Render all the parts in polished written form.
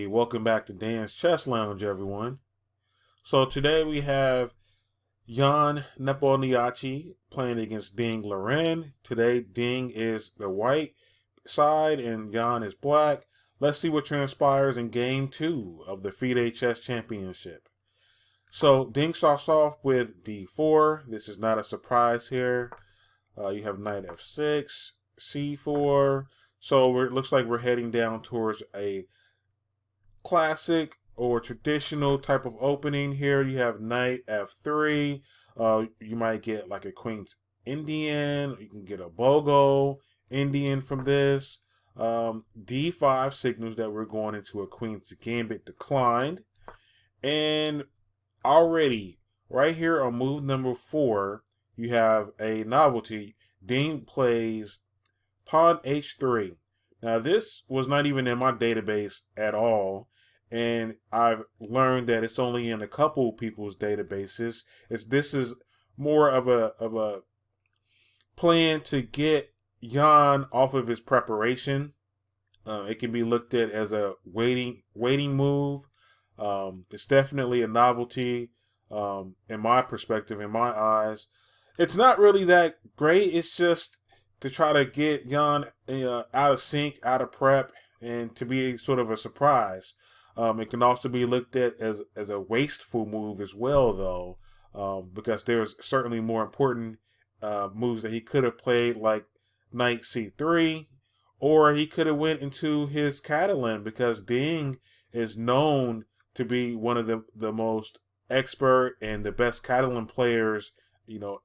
welcome back to Dan's Chess Lounge, everyone. So today we have Jan Nepomniachtchi playing against Ding Liren. Today Ding is the white side and Jan is black. Let's see what transpires in Game 2 of the FIDE Chess Championship. So Ding starts off with d4. This is not a surprise here. You have knight f6, c4. So it looks like we're heading down towards a classic or traditional type of opening here. You have knight f3. You might get like a queen's Indian. You can get a Bogo Indian from this. D5 signals that we're going into a queen's Gambit declined. And already, right here on move number 4, you have a novelty. Ding plays pawn h3. Now, this was not even in my database at all, and I've learned that it's only in a couple people's databases. This is more of a plan to get Jan off of his preparation. It can be looked at as a waiting move. It's definitely a novelty in my perspective, in my eyes. It's not really that great. It's just to try to get Jan out of sync, out of prep, and to be sort of a surprise. It can also be looked at as a wasteful move as well, though, because there's certainly more important moves that he could have played, like knight c3, or he could have went into his Catalan, because Ding is known to be one of the most expert and the best Catalan players,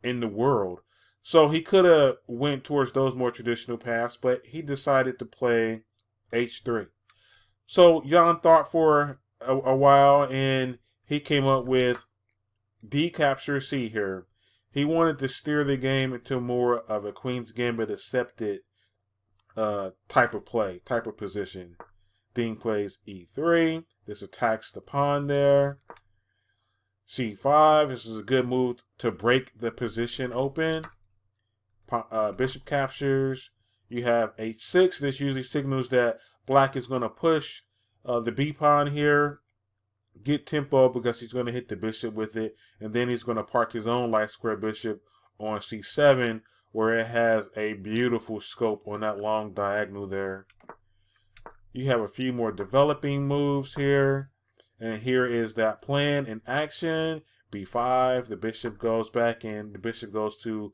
in the world. So he could have went towards those more traditional paths, but he decided to play h3. So Jan thought for a while, and he came up with d capture c here. He wanted to steer the game into more of a Queen's Gambit accepted type of play, type of position. Ding plays e3. This attacks the pawn there. c5. This is a good move to break the position open. Bishop captures. You have h6. This usually signals that black is going to push the b pawn here, get tempo, because he's going to hit the bishop with it, and then he's going to park his own light square bishop on c7, where it has a beautiful scope on that long diagonal there. You have a few more developing moves here, and here is that plan in action. b5, the bishop goes back, and the bishop goes to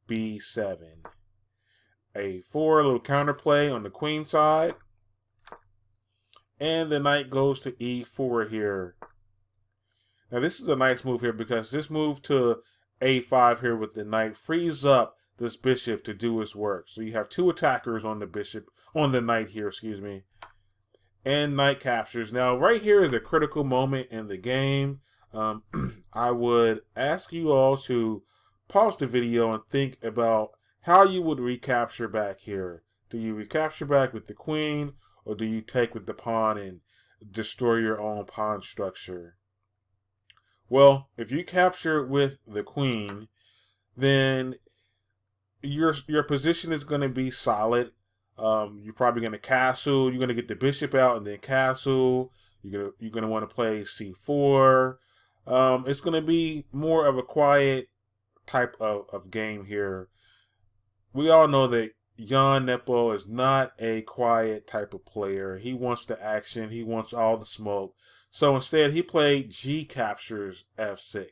b7. a4, a little counterplay on the queen side. And the knight goes to e4 here. Now this is a nice move here, because this move to a5 here with the knight frees up this bishop to do its work. So you have two attackers on the knight here, and knight captures. Now right here is a critical moment in the game. I would ask you all to pause the video and think about how you would recapture back here. Do you recapture back with the queen, or do you take with the pawn and destroy your own pawn structure? Well, if you capture with the queen, then your position is going to be solid. You're probably going to castle. You're going to get the bishop out and then castle. You're going to want to play c4. It's going to be more of a quiet type of game here. We all know that Jan Nepo is not a quiet type of player. He wants the action. He wants all the smoke. So instead, he played g captures f6.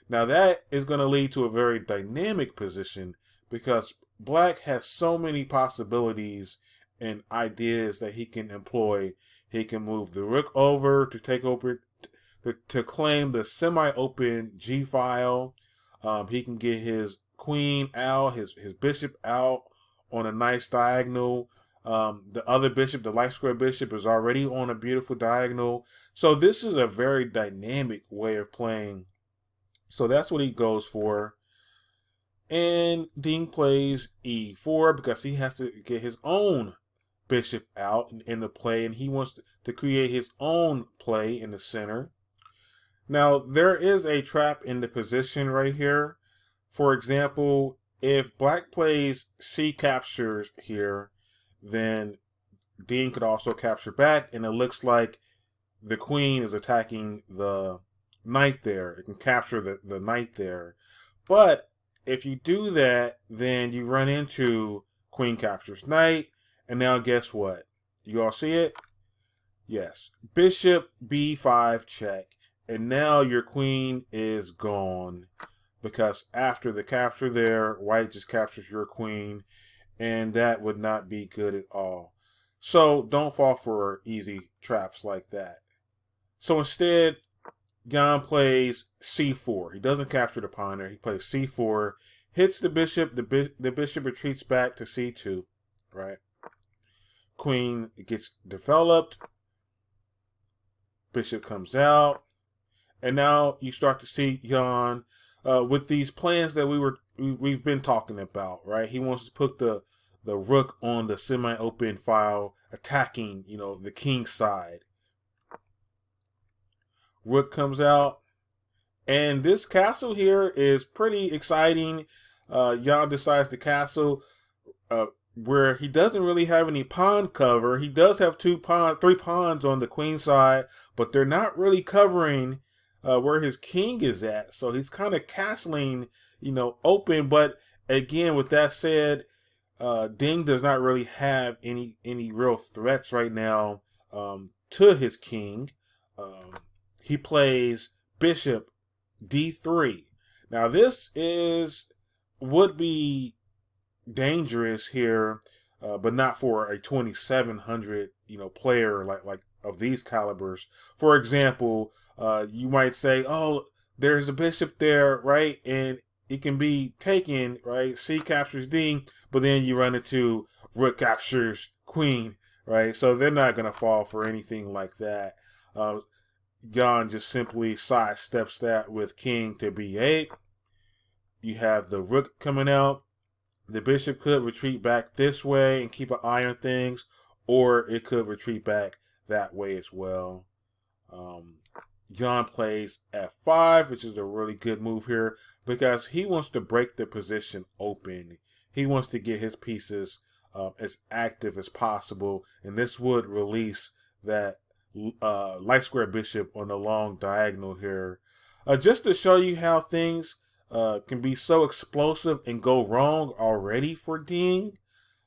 Now that is going to lead to a very dynamic position, because black has so many possibilities and ideas that he can employ. He can move the rook over to take over, to claim the semi-open g file. He can get his queen out, his bishop out on a nice diagonal. The other bishop, the light square bishop, is already on a beautiful diagonal. So this is a very dynamic way of playing. So that's what he goes for. And Ding plays e4, because he has to get his own bishop out in the play, and he wants to create his own play in the center. Now, there is a trap in the position right here. For example, if black plays c captures here, then Ding could also capture back, and it looks like the queen is attacking the knight there. It can capture the knight there. But if you do that, then you run into queen captures knight. And now guess what? You all see it? Yes. Bishop b5 check. And now your queen is gone. Because after the capture there, white just captures your queen. And that would not be good at all. So don't fall for easy traps like that. So instead, Jan plays c4. He doesn't capture the pawn there. He plays c4, hits the bishop. The bishop retreats back to c2, right? Queen gets developed. Bishop comes out. And now you start to see Jan with these plans that we've been talking about, right? He wants to put the rook on the semi-open file, attacking, the king side. Rook comes out, and this castle here is pretty exciting. Jan decides to castle where he doesn't really have any pawn cover. He does have three pawns on the queen side, but they're not really covering where his king is at. So he's kind of castling, open. But again, with that said, Ding does not really have any real threats right now to his king. He plays bishop d3. Now this would be dangerous here, but not for a 2700 player like of these calibers. For example, you might say, oh, there's a bishop there, right, and it can be taken, right? C captures D, but then you run into rook captures queen, right? So they're not going to fall for anything like that. Jan just simply sidesteps that with king to b8. You have the rook coming out. The bishop could retreat back this way and keep an eye on things, or it could retreat back that way as well. Jan plays f5, which is a really good move here because he wants to break the position open. He wants to get his pieces as active as possible, and this would release that light square bishop on the long diagonal here. Just to show you how things can be so explosive and go wrong already for Ding.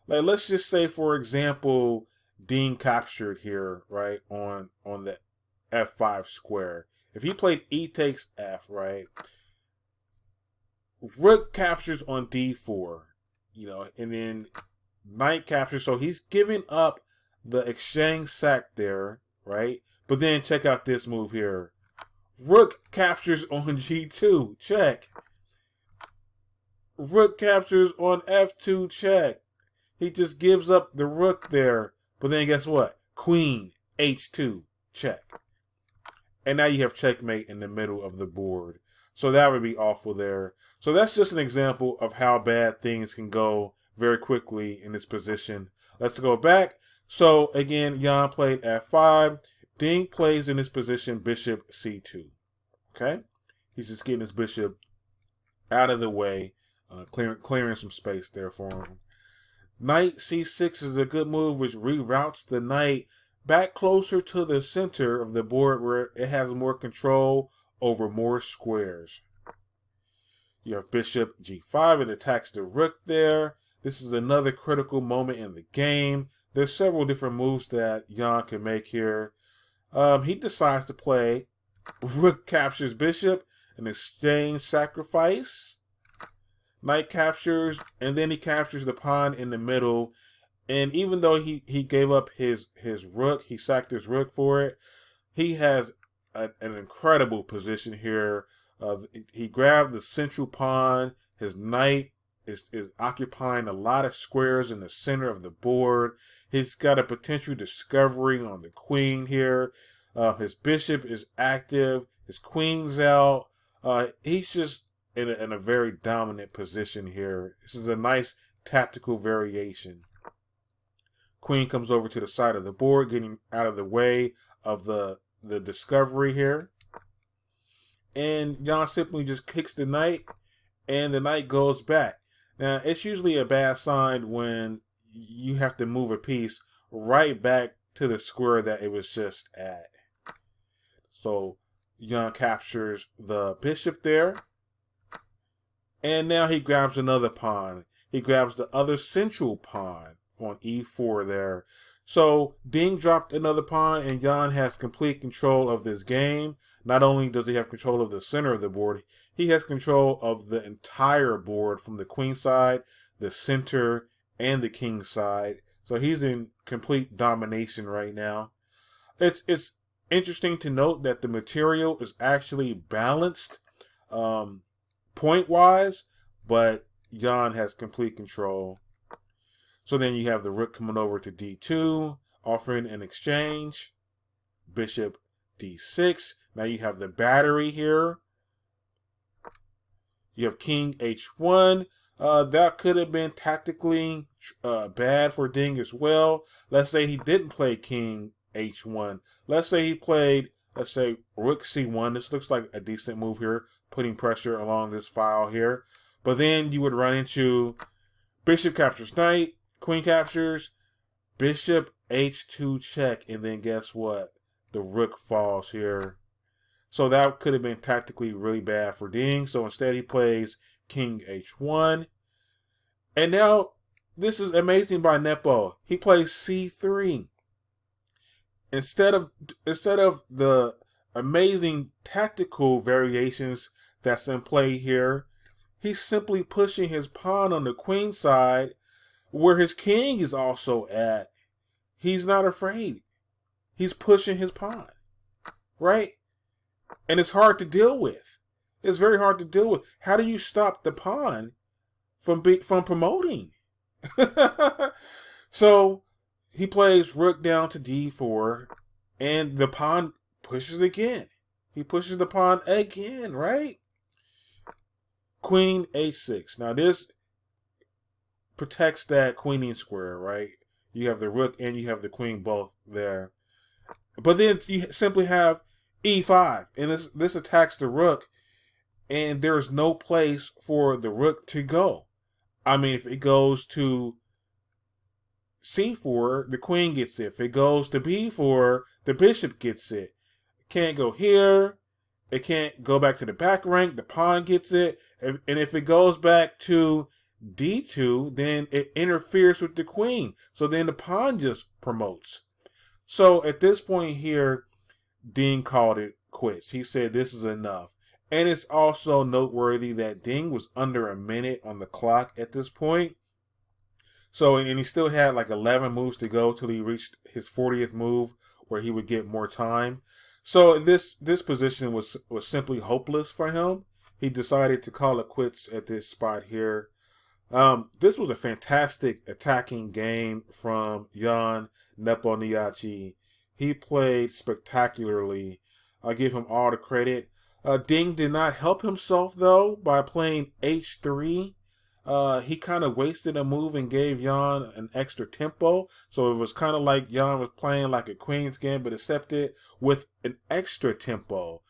Like, let's just say, for example, Ding captured here, right, on the f5 square. If he played e takes f, right, rook captures on d4, and then knight captures. So he's giving up the exchange sack there, right? But then check out this move here. Rook captures on g2, check. Rook captures on f2, check. He just gives up the rook there. But then guess what? Queen, h2, check. And now you have checkmate in the middle of the board. So that would be awful there. So that's just an example of how bad things can go very quickly in this position. Let's go back. So again, Jan played f5. Ding plays in this position bishop c2. Okay? He's just getting his bishop out of the way, clearing some space there for him. Knight c6 is a good move, which reroutes the knight back closer to the center of the board where it has more control over more squares. You have bishop g5. It attacks the rook there. This is another critical moment in the game. There's several different moves that Jan can make here. He decides to play rook captures bishop, an exchange sacrifice. Knight captures, and then he captures the pawn in the middle. And even though he gave up his rook, he sacked his rook for it, he has an incredible position here. He grabbed the central pawn. His knight is occupying a lot of squares in the center of the board. He's got a potential discovery on the queen here. His bishop is active. His queen's out. He's just in a very dominant position here. This is a nice tactical variation. Queen comes over to the side of the board, getting out of the way of the discovery here. And Jan simply just kicks the knight, and the knight goes back. Now, it's usually a bad sign when you have to move a piece right back to the square that it was just at. So Jan captures the bishop there. And now he grabs another pawn. He grabs the other central pawn on e4 there. So Ding dropped another pawn, and Jan has complete control of this game. Not only does he have control of the center of the board, he has control of the entire board from the queen side, the center, and the king side. So he's in complete domination right now. It's interesting to note that the material is actually balanced point-wise, but Jan has complete control. So then you have the rook coming over to d2, offering an exchange. Bishop d6. Now you have the battery here. You have king h1. That could have been tactically bad for Ding as well. Let's say he didn't play king h1. Let's say he played, let's say, rook c1. This looks like a decent move here, putting pressure along this file here. But then you would run into bishop captures knight, queen captures, bishop h2 check, and then guess what? The rook falls here. So that could have been tactically really bad for Ding. So instead he plays king h1. And now, this is amazing by Nepo. He plays c3. Instead of the amazing tactical variations that's in play here, he's simply pushing his pawn on the queen side where his king is also at. He's not afraid. He's pushing his pawn, right? And it's hard to deal with. It's very hard to deal with. How do you stop the pawn from promoting? So he plays rook down to d4, and the pawn pushes again. He pushes the pawn again, right? Queen h6. Now this protects that queening square, right? You have the rook and you have the queen both there. But then you simply have e5, and this attacks the rook, and there's no place for the rook to go. I mean, if it goes to c4, the queen gets it. If it goes to b4, the bishop gets it. It can't go here. It can't go back to the back rank. The pawn gets it. And if it goes back to d2, then it interferes with the queen. So then the pawn just promotes. So at this point here, Ding called it quits. He said this is enough. And it's also noteworthy that Ding was under a minute on the clock at this point. So, and he still had like 11 moves to go till he reached his 40th move where he would get more time. So this position was simply hopeless for him. He decided to call it quits at this spot here. This was a fantastic attacking game from Jan Nepomniachtchi. He played spectacularly. I give him all the credit. Ding did not help himself, though, by playing h3. He kind of wasted a move and gave Jan an extra tempo. So it was kind of like Jan was playing like a Queen's Gambit accepted with an extra tempo.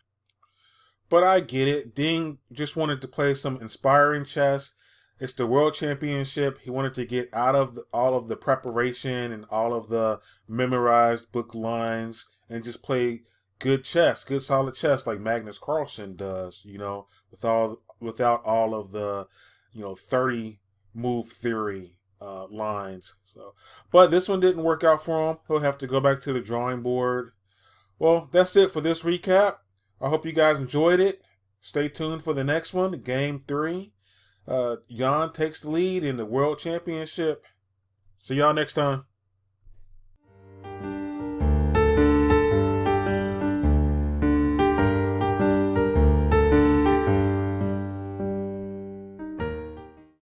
But I get it. Ding just wanted to play some inspiring chess. It's the World Championship. He wanted to get out of all of the preparation and all of the memorized book lines and just play good chess, good solid chess like Magnus Carlsen does, you know, without all of the, 30 move theory lines. So, but this one didn't work out for him. He'll have to go back to the drawing board. Well, that's it for this recap. I hope you guys enjoyed it. Stay tuned for the next one, Game 3. Jan takes the lead in the World Championship. See y'all next time.